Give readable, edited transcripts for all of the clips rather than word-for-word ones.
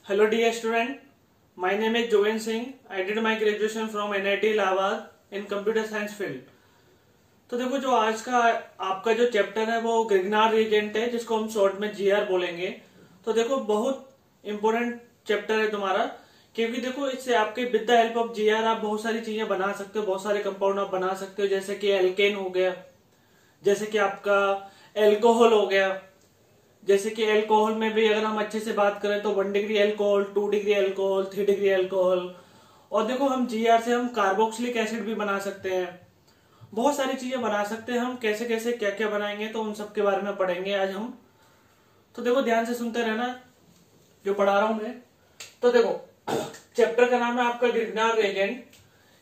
Hello dear student, my name is Jogen Singh. I did my graduation from NIT Allahabad in computer science field. तो देखो जो आज का आपका जो चैप्टर है वो ग्रिग्नार्ड रीजेंट है, जिसको हम शॉर्ट में जीआर बोलेंगे। तो देखो बहुत इंपॉर्टेंट चैप्टर है तुम्हारा, क्योंकि देखो इससे आपके with the help of GR आप बहुत सारी चीजें बना सकते हो, बहुत सारे कंपाउंड आप बना सकते हो, जैसे कि एल्केन हो गया, जैसे कि आपका एल्कोहल हो गया। जैसे कि एल्कोहल में भी अगर हम अच्छे से बात करें तो 1 degree alcohol, 2 degree alcohol, 3 degree alcohol. और देखो हम जीआर से हम कार्बोक्सिलिक एसिड भी बना सकते हैं, बहुत सारी चीजें बना सकते हैं हम। कैसे कैसे क्या क्या बनाएंगे तो उन सब के बारे में पढ़ेंगे आज हम। तो देखो ध्यान से सुनते रहना जो पढ़ा रहा हूं मैं। तो देखो चैप्टर का नाम है आपका ग्रिग्नार्ड रीजेंट,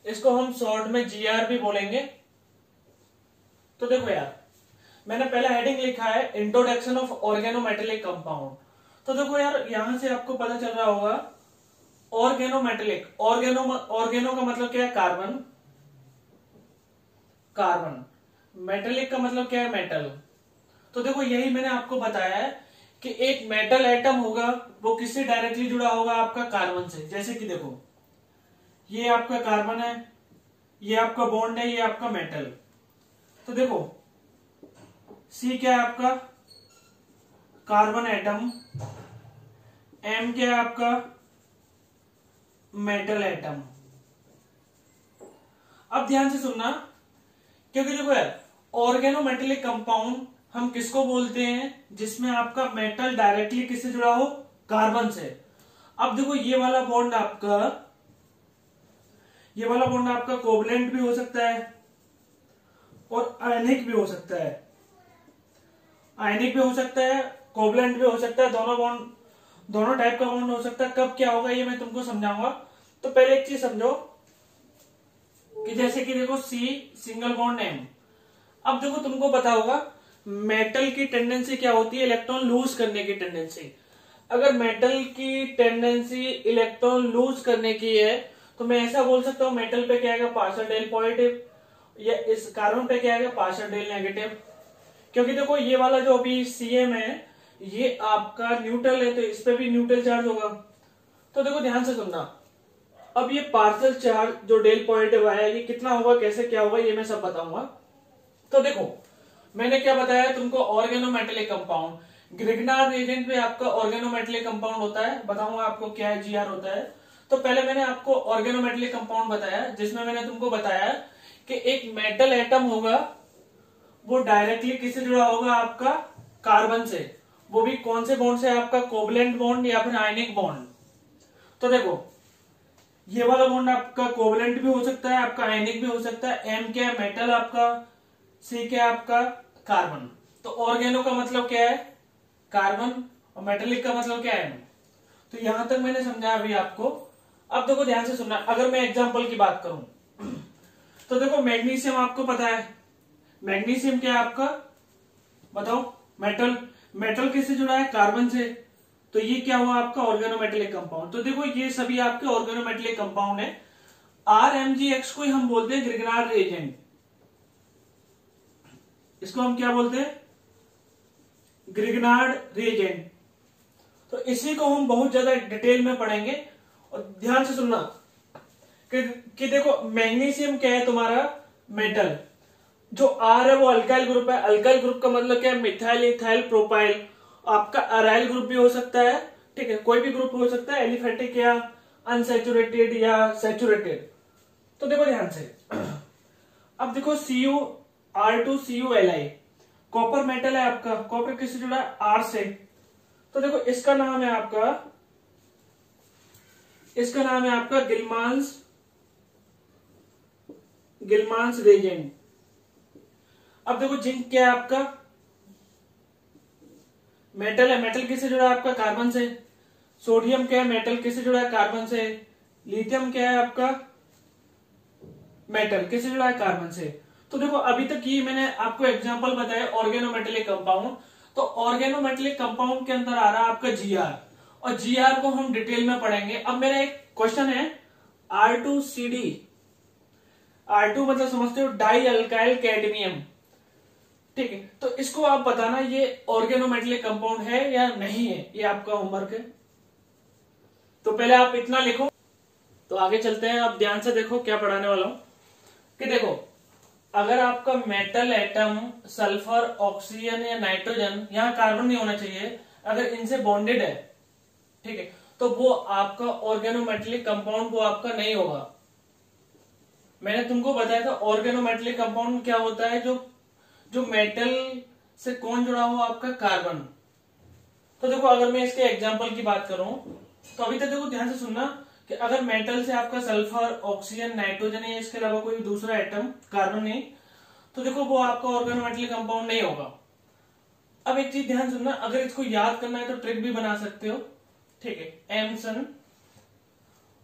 इसको हम शॉर्ट में जीआर भी बोलेंगे। तो देखो यार, मैंने पहला हेडिंग लिखा है इंट्रोडक्शन ऑफ ऑर्गेनोमेटेलिक कंपाउंड। तो देखो यार, यहां से आपको पता चल रहा होगा ऑर्गेनोमेटेलिक, ऑर्गेनो का मतलब क्या है? Carbon, carbon. मेटेलिक का मतलब क्या है? मेटल। तो देखो यही मैंने आपको बताया है कि एक मेटल एटम होगा वो किससे डायरेक्टली जुड़ा होगा? आपका कार्बन से। जैसे कि देखो ये आपका कार्बन है, ये आपका बॉन्ड है, ये आपका मेटल। तो देखो सी क्या है आपका? Carbon atom. एम क्या है आपका? Metal atom. अब ध्यान से सुनना, क्योंकि देखो यार ऑर्गेनोमेटेलिक कंपाउंड हम किसको बोलते हैं? जिसमें आपका मेटल डायरेक्टली किससे जुड़ा हो? कार्बन से। अब देखो ये वाला बॉन्ड आपका कोवलेंट भी हो सकता है और आयनिक भी हो सकता है। आयनिक भी हो सकता है, कोवलेंट भी हो सकता है, दोनों टाइप का बॉन्ड हो सकता है। कब क्या होगा ये मैं तुमको समझाऊंगा। तो पहले एक चीज समझो कि जैसे कि देखो सी सिंगल बॉन्ड एम। अब देखो तुमको पता होगा मेटल की टेंडेंसी क्या होती है? इलेक्ट्रॉन लूज करने की टेंडेंसी। अगर मेटल की टेंडेंसी इलेक्ट्रॉन लूज करने की है तो मैं ऐसा बोल सकता हूं मेटल पे क्या आएगा? पार्शियल डेल पॉजिटिव, या इस कार्बन पे क्या आएगा? Partial del negative. क्योंकि देखो ये वाला जो अभी सीएम है ये आपका न्यूट्रल है, तो इस पे भी न्यूट्रल चार्ज होगा। तो देखो ध्यान से सुनना, अब ये पार्शियल चार्ज जो डेल पॉजिटिव आया ये कितना होगा, कैसे क्या होगा, ये मैं सब बताऊंगा। तो देखो मैंने क्या बताया तुमको? Organometallic compound. ग्रिग्नार्ड रीजेंट में आपका ऑर्गेनोमेटेलिक कंपाउंड होता है, बताऊंगा आपको क्या है जीआर होता है। तो पहले मैंने आपको ऑर्गेनोमेटेलिक कंपाउंड बताया, जिसमें मैंने तुमको बताया कि एक मेटल एटम होगा वो डायरेक्टली किससे जुड़ा होगा? आपका कार्बन से। वो भी कौन से बॉन्ड से? आपका कोवलेंट बॉन्ड या फिर आयनिक बॉन्ड। तो देखो ये वाला बॉन्ड आपका कोवलेंट भी हो सकता है, आपका आयनिक भी हो सकता है। एम क्या है? मेटल आपका। सी क्या है आपका? कार्बन। तो ऑर्गेनो का मतलब क्या है? कार्बन। और मेटेलिक का मतलब क्या है? तो यहां तक मैंने समझाया अभी आपको। अब देखो ध्यान से सुनना, अगर मैं एग्जांपल की बात करूं तो देखो मैग्नीशियम आपको पता है, मैग्नीशियम क्या है आपका? बताओ। मेटल। मेटल किससे जुड़ा है? कार्बन से। तो ये क्या हुआ आपका? Organometallic compound. तो देखो ये सभी आपके ऑर्गेनोमेटेलिक कंपाउंड है। RMgX को ही हम बोलते हैं ग्रिग्नार्ड रीजेंट। इसको हम क्या बोलते हैं? Grignard reagent. तो इसी को हम बहुत ज्यादा डिटेल में पढ़ेंगे। और ध्यान से सुनना कि देखो मैग्नीशियम क्या है तुम्हारा? मेटल। जो आर है वो अल्काइल ग्रुप है। अल्काइल ग्रुप का मतलब क्या है? Methyl, ethyl, propyl. आपका अराइल ग्रुप भी हो सकता है, ठीक है, कोई भी ग्रुप हो सकता है, एलिफेटिक या अनसैचुरेटेड या सैचुरेटेड। तो देखो ध्यान से, अब देखो CuR2CuLi कॉपर मेटल है आपका। कॉपर किससे जुड़ा है? आर से। तो देखो इसका नाम है आपका गिलमांस रेजेंट। अब देखो जिंक क्या है आपका? मेटल है। मेटल किससे जुड़ा है? आपका कार्बन से। सोडियम क्या है? मेटल किससे जुड़ा है? कार्बन से। लिथियम क्या है आपका? मेटल किससे जुड़ा है? कार्बन से। तो देखो अभी तक ये मैंने आपको एग्जांपल बताया ऑर्गेनोमेटेलिक कंपाउंड। तो ऑर्गेनोमेटेलिक कंपाउंड के अंदर आ रहा है आपका जीआर, और जीआर को हम डिटेल में पढ़ेंगे। अब मेरा एक क्वेश्चन है, R2CD। R2 मतलब समझते हो? डाई अल्काइल कैडमियम, ठीक है। तो इसको आप बताना ये ऑर्गेनोमेटेलिक कंपाउंड है या नहीं है, ये आपका होमवर्क है। तो पहले आप इतना लिखो। तो आगे चलते हैं, अब ध्यान से देखो क्या पढ़ाने वाला हूं। कि देखो, अगर आपका मेटल एटम सल्फर, ऑक्सीजन या नाइट्रोजन, यहाँ कार्बन नहीं होना चाहिए, अगर इनसे बॉन्डेड है, ठीक है, तो वो आपका ऑर्गेनोमेटेलिक कंपाउंड, वो आपका नहीं होगा। मैंने तुमको बताया था ऑर्गेनोमेटेलिक कंपाउंड क्या होता है, जो जो मेटल से कौन जुड़ा हुआ, आपका कार्बन। तो देखो, अगर मैं इसके एग्जांपल की बात करूं, तो अभी तक देखो ध्यान से सुनना कि अगर मेटल से आपका सल्फर, ऑक्सीजन, नाइट्रोजन या इसके अलावा कोई दूसरा एटम, कार्बन नहीं, तो देखो वो आपका ऑर्गेनोमेटेलिक कंपाउंड नहीं होगा। अब एक चीज ध्यान सुनना, अगर इसको याद करना है तो ट्रिक भी बना सकते हो, ठीक है, एमसन।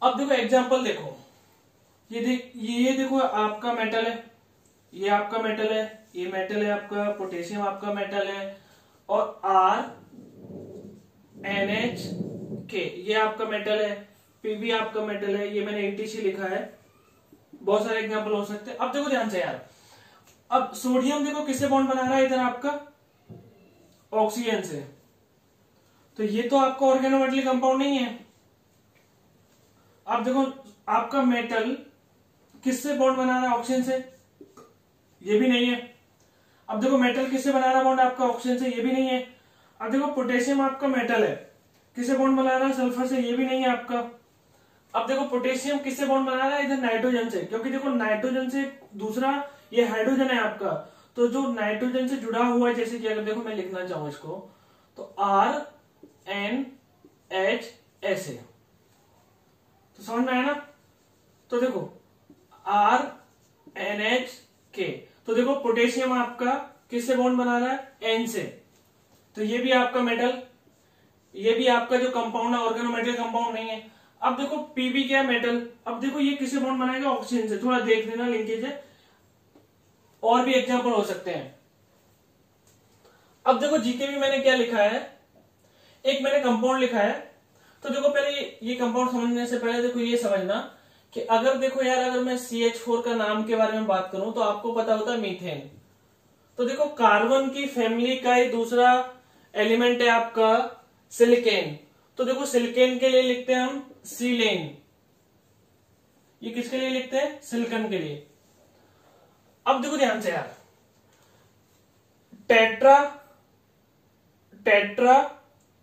अब देखो एग्जांपल देखो, ये देखो आपका मेटल है, ये आपका मेटल है, ये मेटल है आपका, पोटेशियम आपका मेटल है, और RNH ये आपका मेटल है, पीबी आपका मेटल है, ये मैंने ATC लिखा है। बहुत सारे एग्जांपल हो सकते हैं। अब देखो ध्यान से यार, अब सोडियम देखो किससे बॉन्ड बना रहा है, इधर आपका ऑक्सीजन से, तो ये तो आपका ऑर्गेनोमेटेलिक कंपाउंड नहीं है। अब देखो आपका मेटल किससे बॉन्ड बना रहा है, ऑक्सीजन से, ये भी नहीं है। अब देखो मेटल किससे बना रहा है बॉन्ड, आपका ऑक्सीजन से, ये भी नहीं है। अब देखो पोटेशियम आपका मेटल है, किससे बॉन्ड बना रहा है, सल्फर से, ये भी नहीं है आपका। अब देखो पोटेशियम किससे बॉन्ड बना रहा है, इधर नाइट्रोजन से, क्योंकि देखो नाइट्रोजन से दूसरा ये हाइड्रोजन है आपका, तो जो नाइट्रोजन से जुड़ा हुआ है, जैसे कि अगर देखो मैं लिखना चाहूं इसको, तो RNH तो समझ में आया ना। तो देखो RNH तो देखो पोटेशियम आपका किससे बॉन्ड बना रहा है, N से, तो ये भी आपका मेटल, ये भी आपका जो कंपाउंड है ऑर्गेनोमेटेलिक कंपाउंड नहीं है। अब देखो पीबी क्या है, मेटल, अब देखो ये किससे बॉन्ड बनाएगा, ऑक्सीजन से, थोड़ा देख लेना लिंकेज है। और भी एग्जांपल हो सकते हैं। अब देखो जीके में मैंने क्या लिखा है, एक मैंने कंपाउंड लिखा है। तो देखो पहले ये कंपाउंड समझने से पहले देखो ये समझना कि अगर देखो यार, अगर मैं CH4 का नाम के बारे में बात करूं तो आपको पता होता है मीथेन। तो देखो कार्बन की फैमिली का ही दूसरा एलिमेंट है आपका सिलिकेन। तो देखो सिलिकेन के लिए लिखते हैं हम सीलेन, ये किसके लिए लिखते हैं, सिलिकॉन के लिए। अब देखो ध्यान से यार, टेट्रा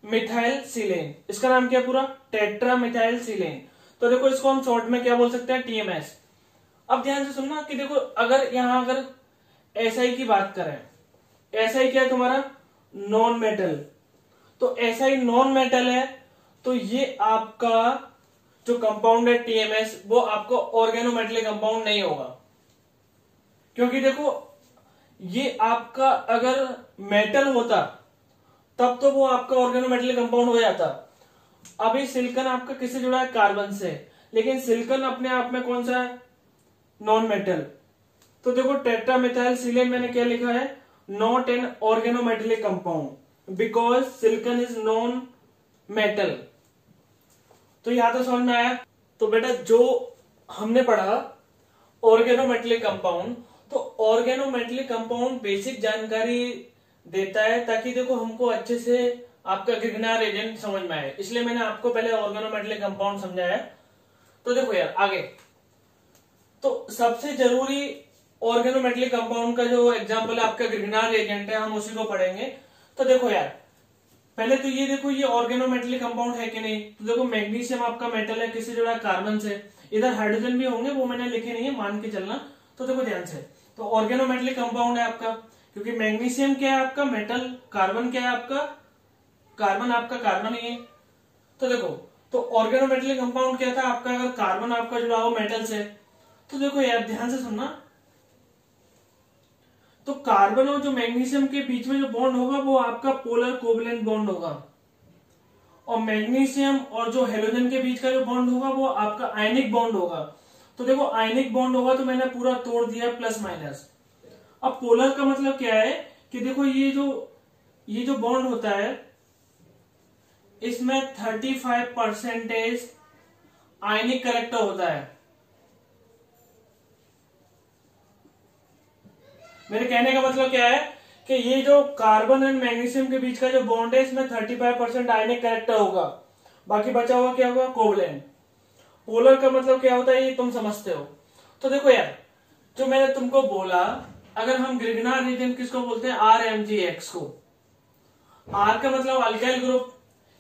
मिथाइल सीलेन, इसका नाम क्या पूरा, टेट्रा मिथाइल सीलेन। तो देखो इसको हम शॉर्ट में क्या बोल सकते हैं, TMS। अब ध्यान से सुनना कि देखो अगर यहां अगर SI की बात करें, SI क्या है तुम्हारा, नॉन मेटल, तो SI नॉन मेटल है, तो ये आपका जो कंपाउंड है TMS, वो आपको ऑर्गेनोमेटेलिक कंपाउंड नहीं होगा। क्योंकि देखो ये आपका अगर मेटल होता तब तो वो आपका ऑर्गेनोमेटेलिक कंपाउंड हो जाता। अभी सिलिकॉन आपका किससे जुड़ा है, कार्बन से, लेकिन सिलिकॉन अपने आप में कौन सा है, नॉन मेटल। तो देखो टेट्रामेथाइल सीलेन मैंने क्या लिखा है, not an organometallic compound because silicon is non metal. तो यहां तो समझ में आया। तो बेटा जो हमने पढ़ा ऑर्गेनोमेटेलिक कंपाउंड, तो ऑर्गेनोमेटेलिक कंपाउंड बेसिक जानकारी देता है ताकि देखो हमको अच्छे से आपका ग्रिग्नार एजेंट समझ में आए, इसलिए मैंने आपको पहले ऑर्गेनोमेटेलिक कंपाउंड समझाया। तो देखो यार आगे, तो सबसे जरूरी ऑर्गेनोमेटेलिक कंपाउंड का जो एग्जांपल है आपका ग्रिग्नार एजेंट है, हम उसी को पढ़ेंगे। तो देखो यार पहले तो ये देखो ये ऑर्गेनोमेटेलिक कंपाउंड है कि नहीं। तो देखो मैग्नीशियम आपका मेटल है, किससे जुड़ा है, कार्बन से। इधर हाइड्रोजन भी होंगे, वो मैंने लिखे नहीं है, मान के चलना। तो देखो ध्यान से, तो ऑर्गेनोमेटेलिक कंपाउंड है आपका, क्योंकि मैग्नीशियम क्या है आपका मेटल, कार्बन क्या है आपका, कार्बन आपका कार्बन ही है। तो देखो तो ऑर्गेनोमेटेलिक कंपाउंड क्या था आपका, अगर कार्बन आपका जुड़ा हो मेटल से। तो देखो यार ध्यान से सुनना, तो कार्बन और जो मैग्नीशियम के बीच में जो बॉन्ड होगा वो आपका पोलर कोवलेंट बॉन्ड होगा, और मैग्नीशियम और जो हेलोजन के बीच का जो बॉन्ड होगा वो आपका आयनिक बॉन्ड होगा। तो देखो आयनिक बॉन्ड होगा तो मैंने पूरा तोड़ दिया प्लस माइनस। अब पोलर का मतलब क्या है कि देखो ये जो बॉन्ड होता है इसमें 35% आयनिक कैरेक्टर होता है। मेरे कहने का मतलब क्या है कि ये जो कार्बन एंड मैग्नीशियम के बीच का जो बॉन्ड है इसमें 35% आयनिक कैरेक्टर होगा, बाकी बचा हुआ क्या होगा, कोवलेंट। पोलर का मतलब क्या होता है ये तुम समझते हो। तो देखो यार, जो मैंने तुमको बोला, अगर हम ग्रिग्नार्ड रीजन किसको बोलते हैं, RMGX को। आर का मतलब अल्काइल ग्रुप,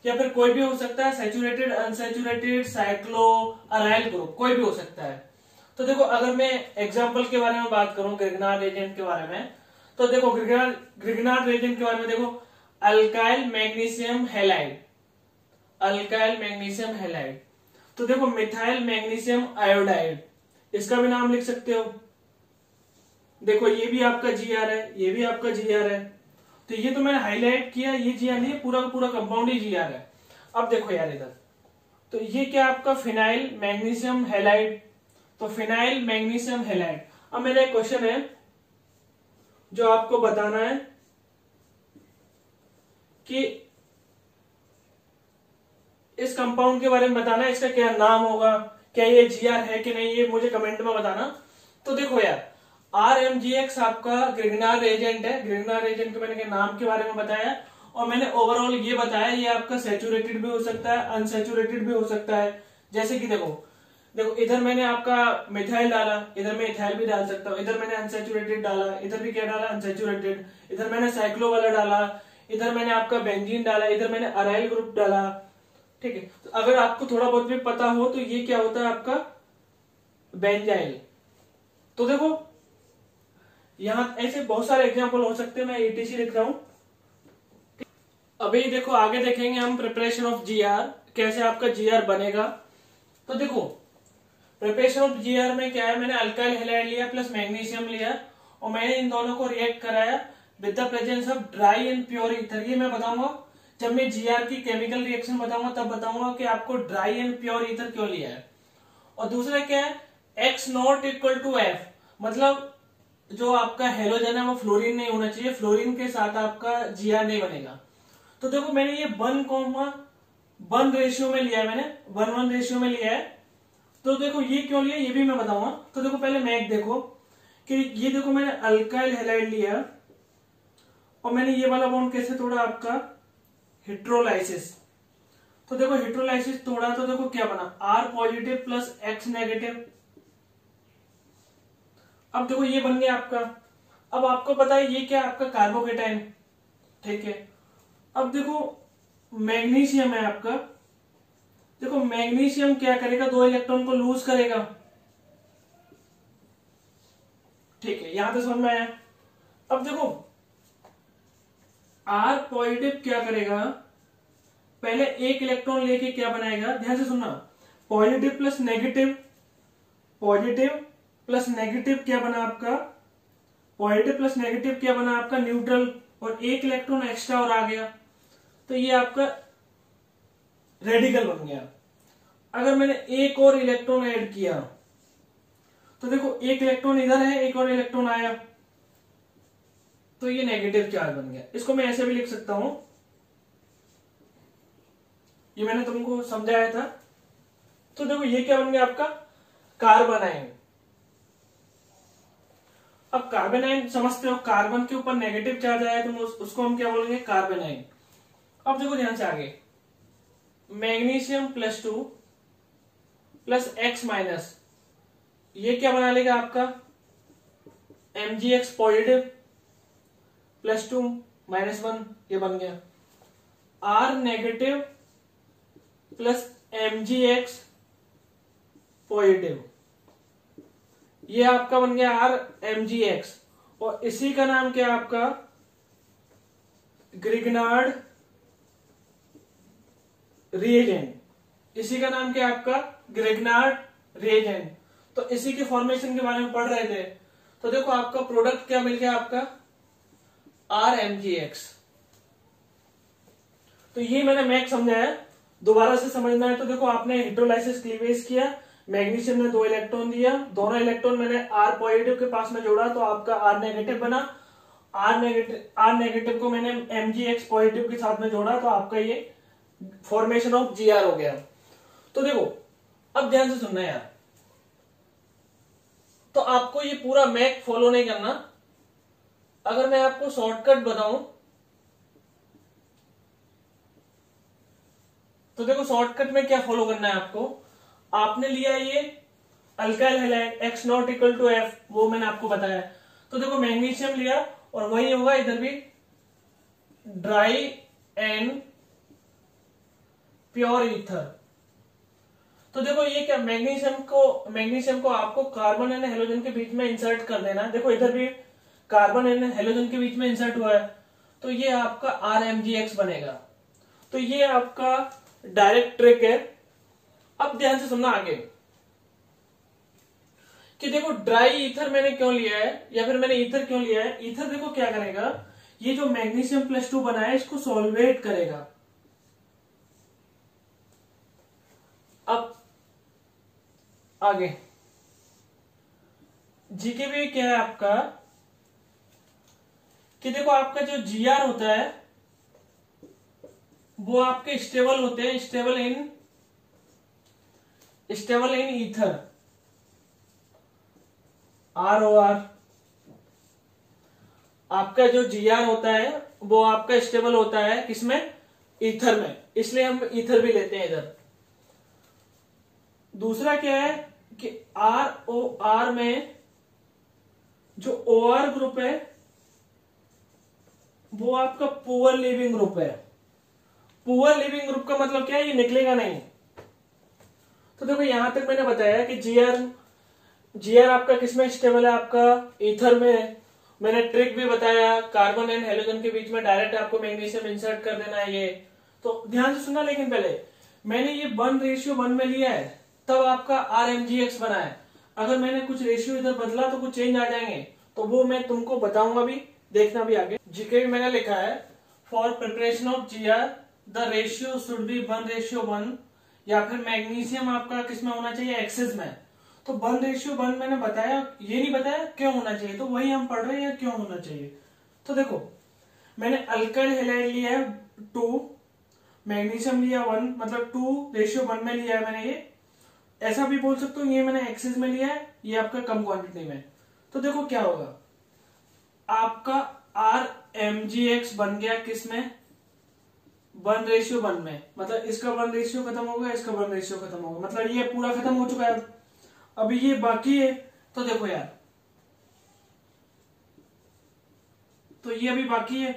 या फिर कोई भी हो सकता है, saturated, unsaturated, cyclo, aryl group, कोई भी हो सकता है। तो देखो अगर मैं एग्जांपल के बारे में बात करूं ग्रिग्नार्ड रीजन के बारे में, तो देखो ग्रिग्नार्ड रीजन के बारे में देखो, alkyl magnesium halide, alkyl magnesium halide. तो देखो मिथाइल मैग्नीशियम आयोडाइड, इसका भी नाम लिख सकते हो। देखो ये भी आपका GR है, ये भी आपका GR है। तो ये तो मैंने हाईलाइट किया, ये GR नहीं, पूरा का पूरा कंपाउंड ही GR है। अब देखो यार इधर, तो ये क्या आपका फिनाइल मैग्नीशियम हैलाइड, तो फिनाइल मैग्नीशियम हैलाइड। अब मेरा एक क्वेश्चन है जो आपको बताना है कि इस कंपाउंड के बारे में बताना है, इसका क्या नाम होगा, क्या ये GR है कि नहीं, ये मुझे कमेंट में बताना। तो देखो यार, RMGX आपका ग्रिग्नार्ड एजेंट है। ग्रिग्नार्ड एजेंट के मैंने नाम के बारे में बताया, और मैंने ओवरऑल ये बताया ये आपका सैचुरेटेड भी हो सकता है, अनसैचुरेटेड भी हो सकता है। जैसे कि देखो इधर मैंने आपका मिथाइल डाला, इधर मैं इथाइल भी डाल सकता हूँ, इधर मैंने अनसैचुरेटेड डाला, इधर भी क्या डाला, अनसैचुरेटेड, इधर मैंने साइक्लो वाला डाला, इधर मैंने आपका बेंजीन डाला, इधर मैंने अराइल ग्रुप डाला। ठीक है, तो अगर आपको थोड़ा बहुत भी पता हो तो ये क्या होता है आपका बेंजाइल। तो देखो यहां ऐसे बहुत सारे एग्जांपल हो सकते हैं, मैं ETC लिख रहा हूं। अभी देखो आगे देखेंगे हम प्रिपरेशन ऑफ GR, कैसे आपका GR बनेगा। तो देखो प्रिपरेशन ऑफ GR में क्या है, मैंने अल्काइल हैलाइड लिया प्लस मैग्नीशियम लिया, और मैंने इन दोनों को रिएक्ट कराया with the presence of dry and pure ether. ये मैं बताऊंगा जब मैं GR की केमिकल रिएक्शन बताऊंगा, तब बताऊंगा कि आपको ड्राई एंड प्योर ईथर क्यों लिया है। और दूसरा क्या है, X0 इक्वल टू F, मतलब जो आपका हेलोजन है वो फ्लोरीन नहीं होना चाहिए, फ्लोरीन के साथ आपका GR नहीं बनेगा। तो देखो मैंने ये 1:1 रेशियो में लिया है, मैंने 1:1 रेशियो में लिया है। तो देखो ये क्यों लिया ये भी मैं बताऊंगा। तो देखो पहले मैक देखो कि ये देखो मैंने अल्काइल हैलाइड लिया, और मैंने ये वाला बॉन्ड कैसे तोड़ा, आपका हिट्रोलाइसिस। तो देखो हिट्रोलाइसिस तोड़ा तो देखो क्या बना, R positive plus X negative. अब देखो ये बन गया आपका। अब आपको पता है ये क्या आपका कार्बोकेटाइन, ठीक है। अब देखो मैग्नीशियम है आपका, देखो मैग्नीशियम क्या करेगा, 2 इलेक्ट्रॉन को लूज करेगा, ठीक है, यहां तक समझ में आया। अब देखो R पॉजिटिव क्या करेगा, पहले 1 इलेक्ट्रॉन लेके क्या बनाएगा, ध्यान से सुनना, positive plus negative, positive plus negative क्या बना आपका, पॉजिटिव प्लस नेगेटिव क्या बना आपका न्यूट्रल, और 1 इलेक्ट्रॉन एक्स्ट्रा और आ गया, तो ये आपका रेडिकल बन गया। अगर मैंने एक और इलेक्ट्रॉन ऐड किया तो देखो 1 इलेक्ट्रॉन इधर है, एक और इलेक्ट्रॉन आया, तो ये नेगेटिव चार्ज बन गया। इसको मैं ऐसे भी लिख सकता हूं, ये मैंने तुमको समझाया था। तो देखो ये क्या बन गया आपका कार्बोनाइन। अब कार्बोनाइन समझते हो, कार्बन के ऊपर नेगेटिव चार्ज आया तो उसको हम क्या बोलेंगे, कार्बोनाइन। अब देखो ध्यान से आगे, मैग्नीशियम +2 प्लस X माइनस, ये क्या बना लेगा आपका MgX पॉजिटिव +2 -1, ये बन गया R negative plus MgX positive, ये आपका बन गया R MgX। और इसी का नाम क्या आपका ग्रिग्नार्ड रिएजेंट, इसी का नाम क्या आपका ग्रिग्नार्ड रिएजेंट। तो इसी के फॉर्मेशन के बारे में पढ़ रहे थे। तो देखो आपका प्रोडक्ट क्या मिल गया आपका RMgX। तो ये मैंने मैक समझाया, दोबारा से समझना है तो देखो आपने हाइड्रोलाइसिस क्लीवेज किया, मैग्नीशियम ने 2 इलेक्ट्रॉन दिया, दोनों इलेक्ट्रॉन मैंने R पॉजिटिव के पास में जोड़ा तो आपका R नेगेटिव बना, R नेगेटिव को मैंने MgX पॉजिटिव के साथ में जोड़ा तो आपका ये फॉर्मेशन ऑफ GR हो गया। तो देखो अब ध्यान से सुनना यार, तो आपको ये पूरा मैक फॉलो नहीं करना। अगर मैं आपको शॉर्टकट बताऊं तो देखो शॉर्टकट में क्या फॉलो करना है आपको, आपने लिया ये alkyl halide X not equal to F, वो मैंने आपको बताया। तो देखो मैग्नीशियम लिया और वही होगा इधर भी ड्राई एंड प्योर ईथर। तो देखो ये क्या, मैग्नीशियम को आपको कार्बन एंड हेलोजन के बीच में इंसर्ट कर देना। देखो इधर भी कार्बन एंड हेलोजन के बीच में इंसर्ट हुआ है, तो ये आपका RMgX बनेगा। तो ये आपका डायरेक्ट ट्रिक है। अब ध्यान से सुनना आगे कि देखो ड्राई ईथर मैंने क्यों लिया है, या फिर मैंने ईथर क्यों लिया है। ईथर देखो क्या करेगा, ये जो मैग्नीशियम +2 बना है इसको सॉल्वेट करेगा। अब आगे जीके भी क्या है आपका कि देखो आपका जो Gr होता है वो आपके स्टेबल होते हैं, स्टेबल इन ईथर, ROR। आपका जो Gr होता है वो आपका स्टेबल होता है किसमें, ईथर में, इसलिए हम ईथर भी लेते हैं इधर। दूसरा क्या है कि ROR में जो OR ग्रुप है वो आपका पुअर लिविंग ग्रुप है। पुअर लिविंग ग्रुप का मतलब क्या है, ये निकलेगा नहीं। तो देखो यहां तक मैंने बताया कि Gr आपका किसमें स्टेबल है, आपका ईथर में। मैंने ट्रिक भी बताया, कार्बन एंड हेलोजन के बीच में डायरेक्ट आपको मैग्नीशियम इंसर्ट कर देना है ये। तो ध्यान से सुनना, लेकिन पहले मैंने ये 1:1 में लिया है, तब आपका RMgX बना है। अगर मैंने कुछ रेशियो इधर बदला तो कुछ चेंज आ जाएंगे, तो वो मैं तुमको बताऊंगा भी, देखना भी आगे। जीके भी मैंने लिखा है, for preparation of Gr the ratio should be 1:1, या फिर मैग्नीशियम आपका किसमें होना चाहिए, एक्सेस में। तो 1:1 मैंने बताया, ये नहीं बताया क्यों होना चाहिए, तो वही हम पढ़ रहे हैं क्यों होना चाहिए। तो देखो मैंने अल्काइल हैलाइड लिया है 2, मैग्नीशियम लिया 1, मतलब 2:1 में लिया है मैंने। ये ऐसा भी बोल सकते हो, ये मैंने एक्सेस में लिया है, ये आपका कम क्वांटिटी में। तो देखो क्या होगा, आपका RMgX बन गया किसमें, 1:1 में। मतलब इसका 1:1 खत्म हो गया, इसका 1:1 खत्म हो गया, मतलब ये पूरा खत्म हो चुका है। अभी ये बाकी है, तो देखो यार, तो ये अभी बाकी है।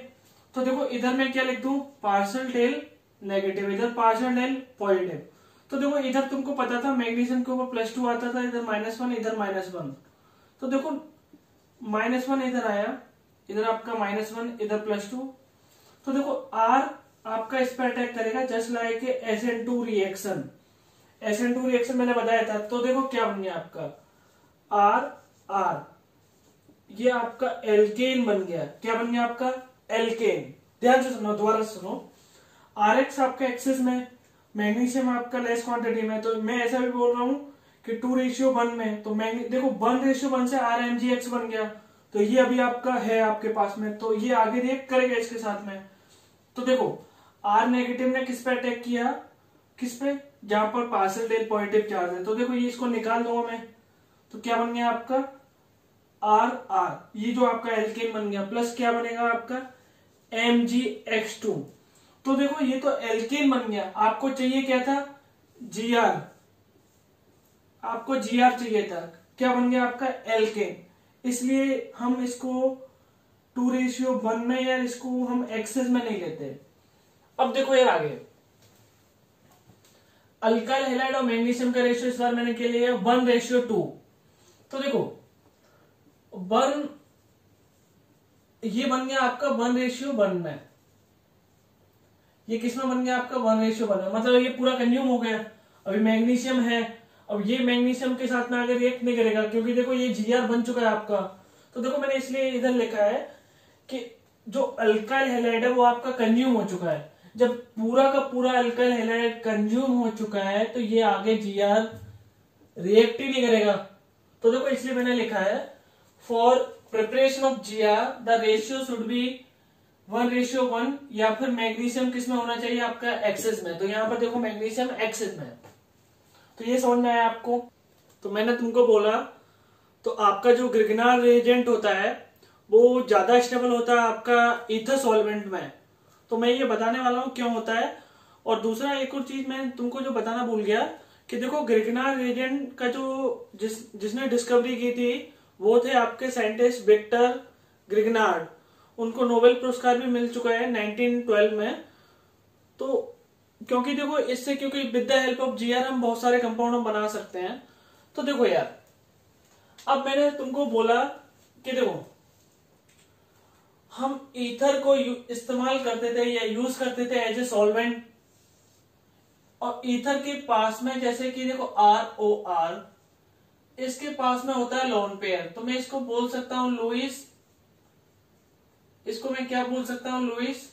तो देखो इधर मैं क्या लिख दूं, पार्शियल टेल नेगेटिव, इधर पार्शियल टेल पॉजिटिव। तो देखो इधर तुमको पता था मैग्नीशियम के ऊपर +2 आता था, इधर -1, इधर -1। तो देखो -1 इधर आया, इधर आपका -1, इधर +2। तो देखो R आपका इस पर अटैक करेगा, just like SN2 reaction. SN2 reaction मैंने बताया था। तो देखो क्या बन गया आपका R, ये आपका एल्केन बन गया। क्या बन गया आपका, एल्केन। ध्यान से सुनो, दोबारा सुनो, RX आपका एक्सेस में, मैग्नीशियम आपका लेस क्वांटिटी में। तो मैं ऐसा भी बोल रहा हूं कि 2:1 में, तो देखो 1:1 से RMgX बन गया, तो ये अभी आपका है आपके पास में, तो ये आगे रिएक्ट करेगा इसके साथ में। तो देखो R नेगेटिव ने किस पे अटैक किया, किस पे, जहां पर पार्शियल टेल पॉजिटिव चार्ज है। तो देखो ये इसको निकाल दूंगा मैं, तो क्या बन गया आपका RR, ये जो आपका एल्केन बन गया, प्लस क्या बनेगा आपका MgX2। तो देखो ये तो एल्केन बन गया, आपको चाहिए क्या था, Gr, आपको Gr चाहिए था, क्या बन गया आपका एल्केन। इसलिए हम इसको 2:1 में, या इसको हम एक्सेस में नहीं लेते। अब देखो यार आगे, अल्काइल हैलाइड और मैग्नीशियम का रेशियो इस बार मैंने क्या लिया, 1:2। तो देखो 1, ये बन गया आपका 1:1 में, ये किसमें बन गया आपका 1:1 में, मतलब ये पूरा कंज्यूम हो गया। अभी मैग्नीशियम है, अब ये मैग्नीशियम के साथ में आगे रिएक्ट नहीं करेगा, क्योंकि देखो ये Gr बन चुका है आपका। तो देखो मैंने इसलिए इधर लिखा है कि जो अल्काइल हैलाइड है वो आपका कंज्यूम हो चुका है। जब पूरा का पूरा अल्काइल हैलाइड कंज्यूम हो चुका है, तो ये आगे Gr रिएक्ट ही नहीं करेगा। तो देखो इसलिए मैंने लिखा है, for preparation of Gr the ratio should be 1:1, या फिर मैग्नीशियम किस में होना चाहिए आपका, एक्सेस में। तो यहाँ पर देखो मैग्नीशियम एक्सेस में। तो ये समझ में आया आपको। तो मैंने तुमको बोला, तो आपका जो ग्रिग्नार रिएजेंट होता है वो ज्यादा स्टेबल होता है आपका ईथर सॉल्वेंट में। तो मैं ये बताने वाला हूं क्यों होता है, और दूसरा एक और चीज मैं तुमको जो बताना भूल गया कि देखो ग्रिग्नार्ड रिएजेंट का जो जिसने डिस्कवरी की थी वो थे आपके साइंटिस्ट विक्टर ग्रिग्नार्ड। उनको नोबेल पुरस्कार भी मिल चुका है 1912 में। तो क्योंकि देखो इससे, क्योंकि with the help of GR हम बहुत सारे कंपाउंड हम बना सकते हैं। तो देखो यार, अब मैंने तुमको बोला कि देखो हम ईथर को इस्तेमाल करते थे या यूज करते थे एज ए सॉल्वेंट, और ईथर के पास में जैसे कि देखो ROR, इसके पास में होता है लोन पेयर, तो मैं इसको बोल सकता हूं लुईस, इसको मैं क्या बोल सकता हूं, लुईस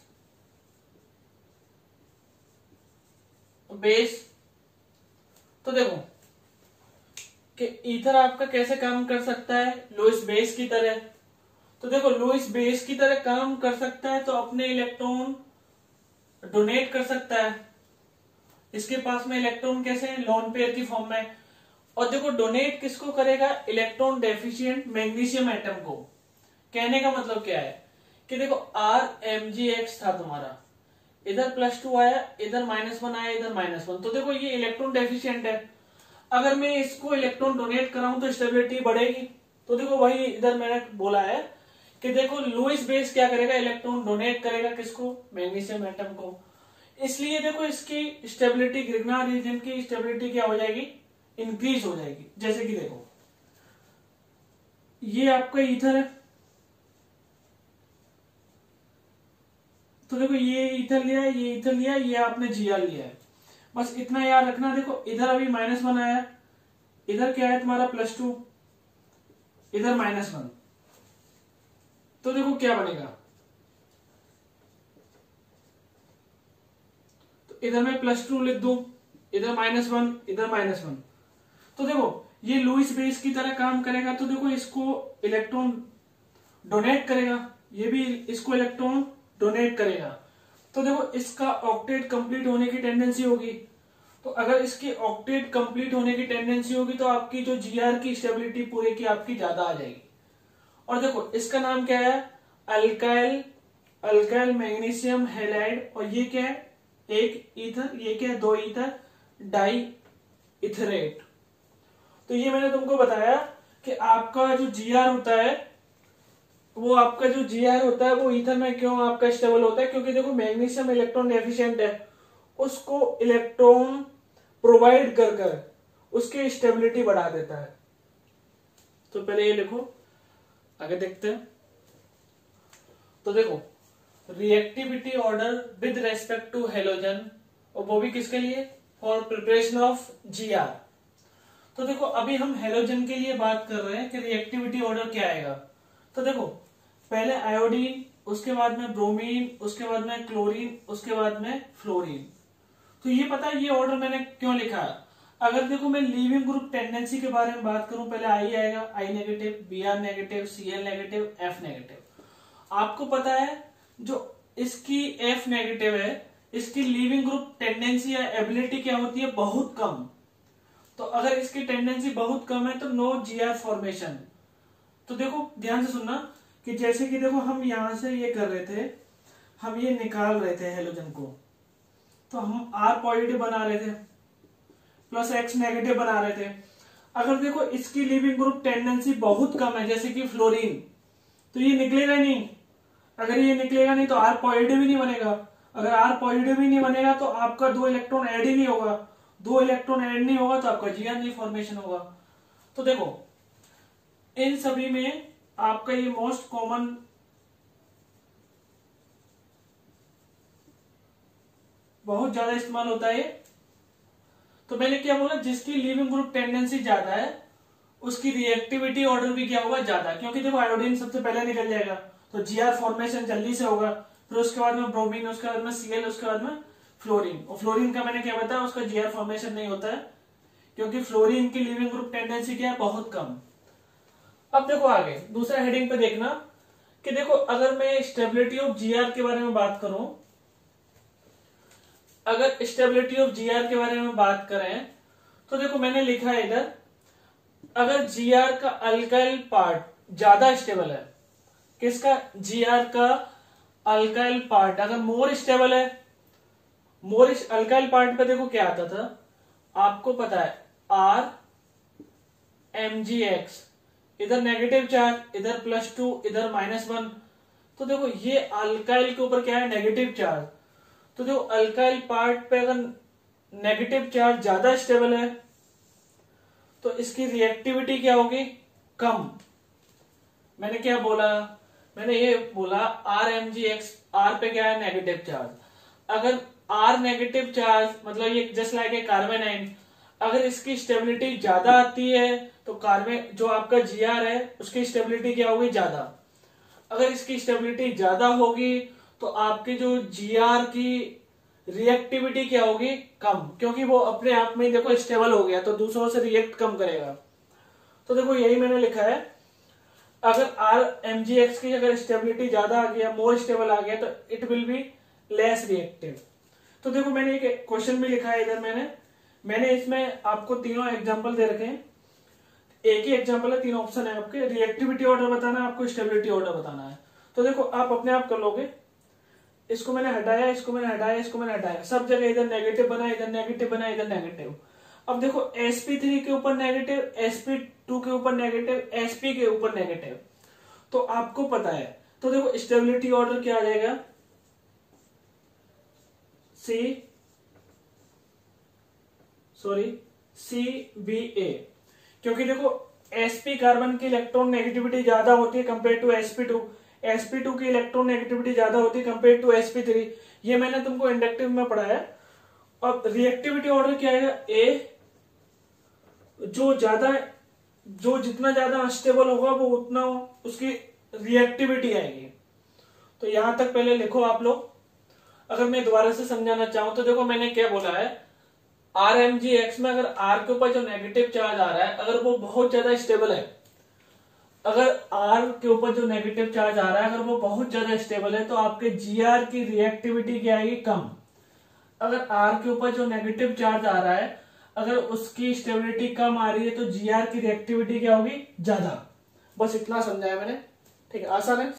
बेस। तो देखो कि ईथर आपका कैसे काम कर सकता है, लुईस बेस की तरह। तो देखो लुईस बेस की तरह काम कर सकता है, तो अपने इलेक्ट्रॉन डोनेट कर सकता है। इसके पास में इलेक्ट्रॉन कैसे है, लोन पेयर की फॉर्म में। और देखो डोनेट किसको करेगा, इलेक्ट्रॉन डेफिशिएंट मैग्नीशियम एटम को। कहने का मतलब क्या है कि देखो RMgX था तुम्हारा, इधर +2 आया, इधर -1 आया, इधर -1, तो देखो ये इलेक्ट्रॉन डेफिशिएंट है। अगर मैं इसको इलेक्ट्रॉन डोनेट कराऊं तो स्टेबिलिटी बढ़ेगी। तो देखो वही इधर मैंने बोला है कि देखो लुईस बेस क्या करेगा, इलेक्ट्रॉन डोनेट करेगा किसको, मैग्नीशियम एटम को। इसलिए देखो इसकी स्टेबिलिटी, ग्रिग्नार्ड रीजन की स्टेबिलिटी क्या हो जाएगी, इंक्रीज हो जाएगी। जैसे कि देखो ये आपका ईथर है, तो देखो ये ईथर लिया है, ये ईथर लिया है, ये आपने Gr लिया है। बस इतना याद रखना। देखो इधर अभी -1 आया, इधर क्या है तुम्हारा +2, इधर -1, तो देखो क्या बनेगा, तो इधर मैं +2 लिख दूं, इधर -1, इधर -1, तो देखो ये लुईस बेस की तरह काम करेगा। तो देखो इसको इलेक्ट्रॉन डोनेट करेगा, ये भी इसको इलेक्ट्रॉन डोनेट करेगा। तो देखो इसका ऑक्टेट कंप्लीट होने की टेंडेंसी होगी। तो अगर इसकी ऑक्टेट कंप्लीट होने की टेंडेंसी होगी तो आपकी जो Gr की स्टेबिलिटी पूरे की आपकी ज्यादा आ जाएगी। और देखो इसका नाम क्या है, अल्काइल मैग्नीशियम हैलाइड, और ये क्या है, एक ईथर, ये क्या है, 2 ईथर, डाई इथरेट। तो ये मैंने तुमको बताया कि आपका जो Gr होता है, वो आपका जो Gr होता है वो ईथर में क्यों आपका स्टेबल होता है, क्योंकि देखो मैग्नीशियम इलेक्ट्रॉन डेफिशिएंट है, उसको इलेक्ट्रॉन प्रोवाइड कर कर उसकी स्टेबिलिटी बढ़ा देता है। तो पहले ये लिखो, आगे देखते हैं। तो देखो reactivity order with respect to halogen, और वो भी किसके लिए, फॉर प्रिपरेशन ऑफ Gr। तो देखो अभी हम हेलोजन के लिए बात कर रहे हैं कि रिएक्टिविटी ऑर्डर क्या आएगा। तो देखो पहले आयोडीन, उसके बाद में ब्रोमीन, उसके बाद में क्लोरीन, उसके बाद में फ्लोरीन। तो ये पता है ये ऑर्डर मैंने क्यों लिखा है। अगर देखो मैं लीविंग ग्रुप टेंडेंसी के बारे में बात करूं, पहले आई आएगा, I negative, Br negative, Cl negative, F negative. आपको पता है जो इसकी F नेगेटिव है, इसकी लीविंग ग्रुप टेंडेंसी या एबिलिटी क्या होती है, बहुत कम। तो अगर इसकी टेंडेंसी बहुत कम है तो नो Gr फॉर्मेशन। तो देखो ध्यान से सुनना कि जैसे कि देखो हम यहां से ये कर रहे थे, हम ये निकाल रहे थे हेलोजन को, तो हम R पॉजिटिव बना रहे थे प्लस X नेगेटिव बना रहे थे। अगर देखो इसकी लिविंग ग्रुप टेंडेंसी बहुत कम है, जैसे कि फ्लोरीन, तो ये निकलेगा नहीं। अगर ये निकलेगा नहीं तो R पॉजिटिव ही नहीं बनेगा। अगर R पॉजिटिव ही नहीं बनेगा तो आपका 2 इलेक्ट्रॉन ऐड ही नहीं होगा, 2 इलेक्ट्रॉन ऐड नहीं होगा तो आपका Gr नहीं फॉर्मेशन होगा। तो देखो इन सभी में आपका ये मोस्ट कॉमन बहुत ज्यादा इस्तेमाल होता है। तो मैंने क्या बोला, जिसकी लिविंग ग्रुप टेंडेंसी ज्यादा है उसकी रिएक्टिविटी ऑर्डर भी क्या होगा, ज्यादा, क्योंकि देखो आयोडीन सबसे पहले निकल जाएगा तो Gr फॉर्मेशन जल्दी से होगा, फिर उसके बाद में ब्रोमीन, उसके बाद में Cl, उसके बाद में फ्लोरीन। और फ्लोरीन का मैंने क्या बताया, उसका Gr फॉर्मेशन नहीं होता है क्योंकि फ्लोरीन की लिविंग ग्रुप टेंडेंसी क्या है, बहुत कम। अब देखो आगे दूसरा हेडिंग पे देखना कि देखो अगर मैं स्टेबिलिटी ऑफ Gr के बारे में बात करूं, अगर स्टेबिलिटी ऑफ Gr के बारे में बात करें तो देखो मैंने लिखा है इधर, अगर Gr का अल्काइल पार्ट ज्यादा स्टेबल है, किसका, Gr का अल्काइल पार्ट अगर मोर स्टेबल है, मोर इस अल्काइल पार्ट पे देखो क्या आता था, आपको पता है RMgX, इधर नेगेटिव चार्ज, इधर +2, इधर -1। तो देखो ये अल्काइल के ऊपर क्या है, नेगेटिव चार्ज। तो देखो अल्काइल पार्ट पे अगर नेगेटिव चार्ज ज्यादा स्टेबल है तो इसकी रिएक्टिविटी क्या होगी, कम। मैंने क्या बोला, मैंने ये बोला RMgX, R पे क्या है, नेगेटिव चार्ज। अगर R नेगेटिव चार्ज मतलब ये just like a carbon ion, अगर इसकी स्टेबिलिटी ज्यादा आती है तो कार्बन जो आपका Gr है उसकी स्टेबिलिटी क्या होगी, ज्यादा। अगर इसकी स्टेबिलिटी ज्यादा होगी तो आपकी जो Gr की रिएक्टिविटी क्या होगी, कम, क्योंकि वो अपने आप में देखो स्टेबल हो गया तो दूसरों से रिएक्ट कम करेगा। तो देखो यही मैंने लिखा है, अगर RMgX की अगर स्टेबिलिटी ज्यादा आ गया, मोर स्टेबल आ गया, तो it will be less reactive. तो देखो मैंने एक क्वेश्चन भी लिखा है इधर, मैंने इसमें आपको तीनों एग्जांपल दे रखे हैं। एक ही एग्जांपल है, 3 ऑप्शन है आपके, रिएक्टिविटी ऑर्डर बताना है आपको, स्टेबिलिटी ऑर्डर बताना है। तो देखो आप अपने आप कर लोगे, इसको मैंने हटाया, इसको मैंने हटाया, इसको मैंने हटाया, सब जगह इधर नेगेटिव बना, इधर नेगेटिव बना, इधर नेगेटिव। अब देखो sp3 के ऊपर नेगेटिव, sp2 के ऊपर नेगेटिव, sp के ऊपर नेगेटिव, तो आपको पता है। तो देखो स्टेबिलिटी ऑर्डर क्या आ जाएगा, CBA, क्योंकि देखो sp कार्बन की इलेक्ट्रॉन नेगेटिविटी ज्यादा होती है कंपेयर टू sp2, sp2 की इलेक्ट्रॉन नेगेटिविटी ज्यादा होती है कंपेयर टू sp3। ये मैंने तुमको इंडक्टिव में पढ़ा है। अब रिएक्टिविटी ऑर्डर क्या आएगा, A, जो जितना ज्यादा अनस्टेबल होगा वो उतना उसकी रिएक्टिविटी आएगी। तो यहां तक पहले लिखो आप लोग। अगर मैं दोबारा से समझाना चाहूं तो देखो मैंने क्या बोला है, RMgX में अगर R के ऊपर जो नेगेटिव चार्ज आ रहा है अगर वो बहुत ज्यादा स्टेबल है, अगर R के ऊपर जो नेगेटिव चार्ज आ रहा है अगर वो बहुत ज्यादा स्टेबल है तो आपके Gr की रिएक्टिविटी क्या आएगी, कम। अगर R के ऊपर जो नेगेटिव चार्ज आ रहा है अगर उसकी स्टेबिलिटी कम आ रही है तो Gr की रिएक्टिविटी क्या होगी, ज्यादा। बस इतना समझाया मैंने, ठीक है, आसान है।